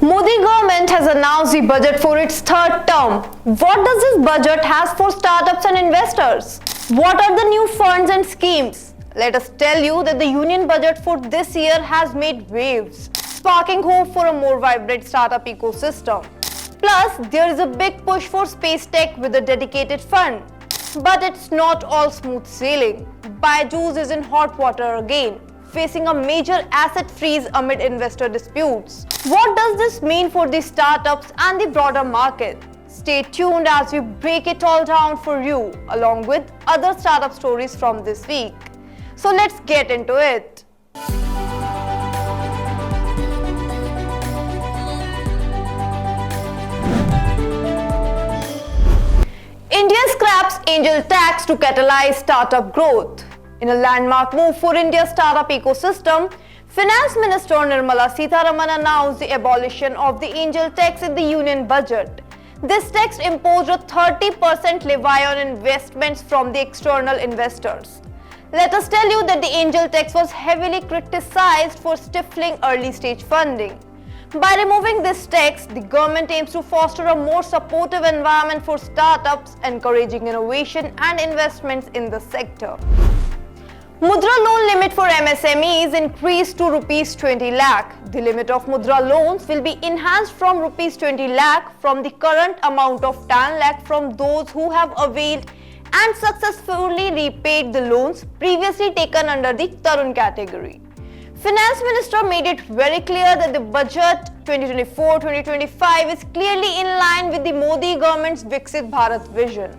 Modi government has announced the budget for its third term. What does this budget has for startups and investors? What are the new funds and schemes? Let us tell you that the union budget for this year has made waves, sparking hope for a more vibrant startup ecosystem. Plus, there is a big push for Spacetech with a dedicated fund. But it's not all smooth sailing. Byju is in hot water again, facing a major asset freeze amid investor disputes. What does this mean for the startups and the broader market? Stay tuned as we break it all down for you, along with other startup stories from this week. So let's get into it. India scraps angel tax to catalyze startup growth. In a landmark move for India's startup ecosystem, Finance Minister Nirmala Sitharaman announced the abolition of the angel tax in the union budget. This tax imposed a 30% levy on investments from the external investors. Let us tell you that the angel tax was heavily criticized for stifling early-stage funding. By removing this tax, the government aims to foster a more supportive environment for startups, encouraging innovation and investments in the sector. Mudra loan limit for MSMEs increased to Rs 20 lakh. The limit of Mudra loans will be enhanced from Rs 20 lakh from the current amount of 10 lakh from those who have availed and successfully repaid the loans previously taken under the Tarun category. Finance Minister made it very clear that the budget 2024-2025 is clearly in line with the Modi government's Viksit Bharat vision.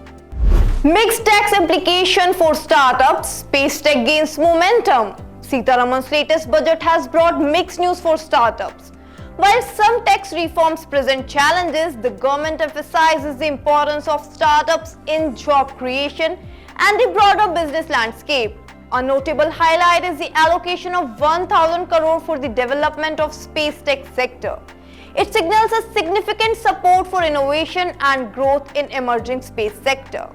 Mixed tax implication for startups, Spacetech gains momentum. Sitharaman's latest budget has brought mixed news for startups. While some tax reforms present challenges, the government emphasizes the importance of startups in job creation and the broader business landscape. A notable highlight is the allocation of 1,000 crore for the development of Spacetech sector. It signals a significant support for innovation and growth in emerging space sector.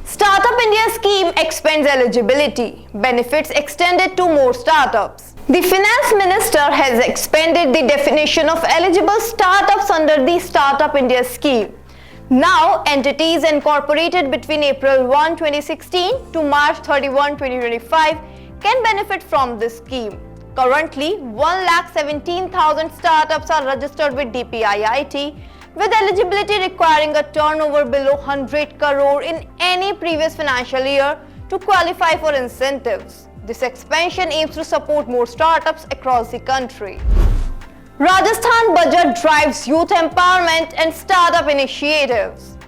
Startup India scheme expands eligibility. Benefits extended to more startups. The Finance Minister has expanded the definition of eligible startups under the Startup India scheme. Now, entities incorporated between April 1, 2016 to March 31, 2025 can benefit from this scheme. Currently, 1,17,000 startups are registered with DPIIT, with eligibility requiring a turnover below 100 crore in any previous financial year to qualify for incentives. This expansion aims to support more startups across the country. Rajasthan budget drives youth empowerment and startup initiatives.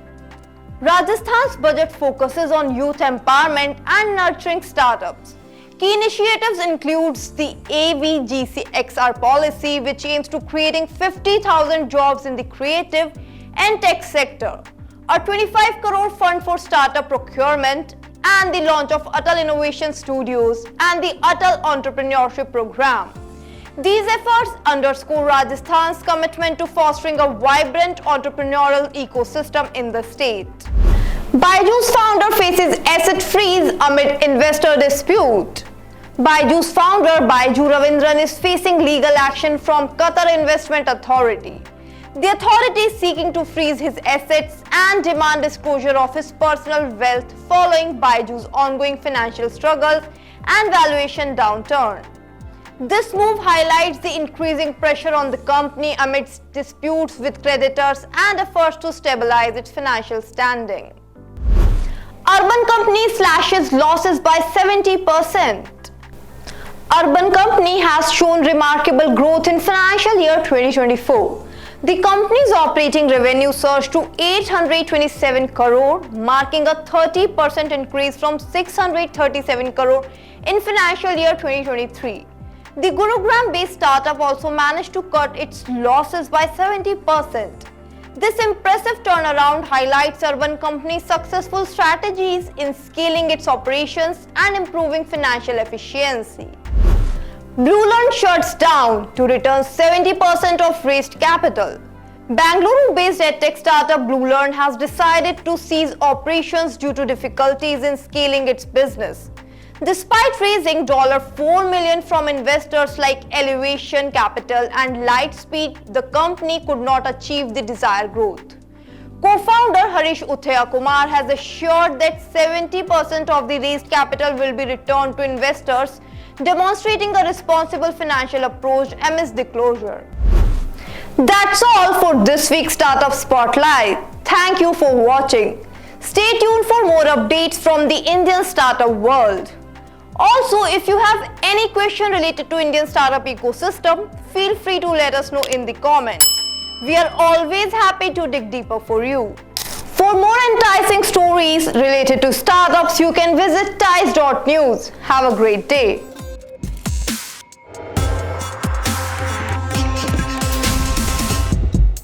Rajasthan's budget focuses on youth empowerment and nurturing startups. Key initiatives includes the AVGCXR policy, which aims to creating 50,000 jobs in the creative and tech sector, a 25 crore fund for startup procurement, and the launch of Atal Innovation Studios and the Atal Entrepreneurship Program. These efforts underscore Rajasthan's commitment to fostering a vibrant entrepreneurial ecosystem in the state. Byju's founder faces asset freeze amid investor dispute. Byju's founder Byju Ravindran is facing legal action from Qatar Investment Authority. The authority is seeking to freeze his assets and demand disclosure of his personal wealth following Byju's ongoing financial struggles and valuation downturn. This move highlights the increasing pressure on the company amidst disputes with creditors and efforts to stabilize its financial standing. Urban Company slashes losses by 70%. Urban Company has shown remarkable growth in financial year 2024. The company's operating revenue surged to 827 crore, marking a 30% increase from 637 crore in financial year 2023. The Gurugram-based startup also managed to cut its losses by 70%. This impressive turnaround highlights Urban Company's successful strategies in scaling its operations and improving financial efficiency. Bluelearn shuts down to return 70% of raised capital. Bangalore-based edtech startup Bluelearn has decided to cease operations due to difficulties in scaling its business. Despite raising $4 million from investors like Elevation Capital and Lightspeed, the company could not achieve the desired growth. Co-founder Harish Uthaya Kumar has assured that 70% of the raised capital will be returned to investors, demonstrating a responsible financial approach amidst the closure. That's all for this week's Startup Spotlight. Thank you for watching. Stay tuned for more updates from the Indian startup world. Also, if you have any question related to Indian startup ecosystem, feel free to let us know in the comments. We are always happy to dig deeper for you. For more enticing stories related to startups, you can visit tice.news. Have a great day.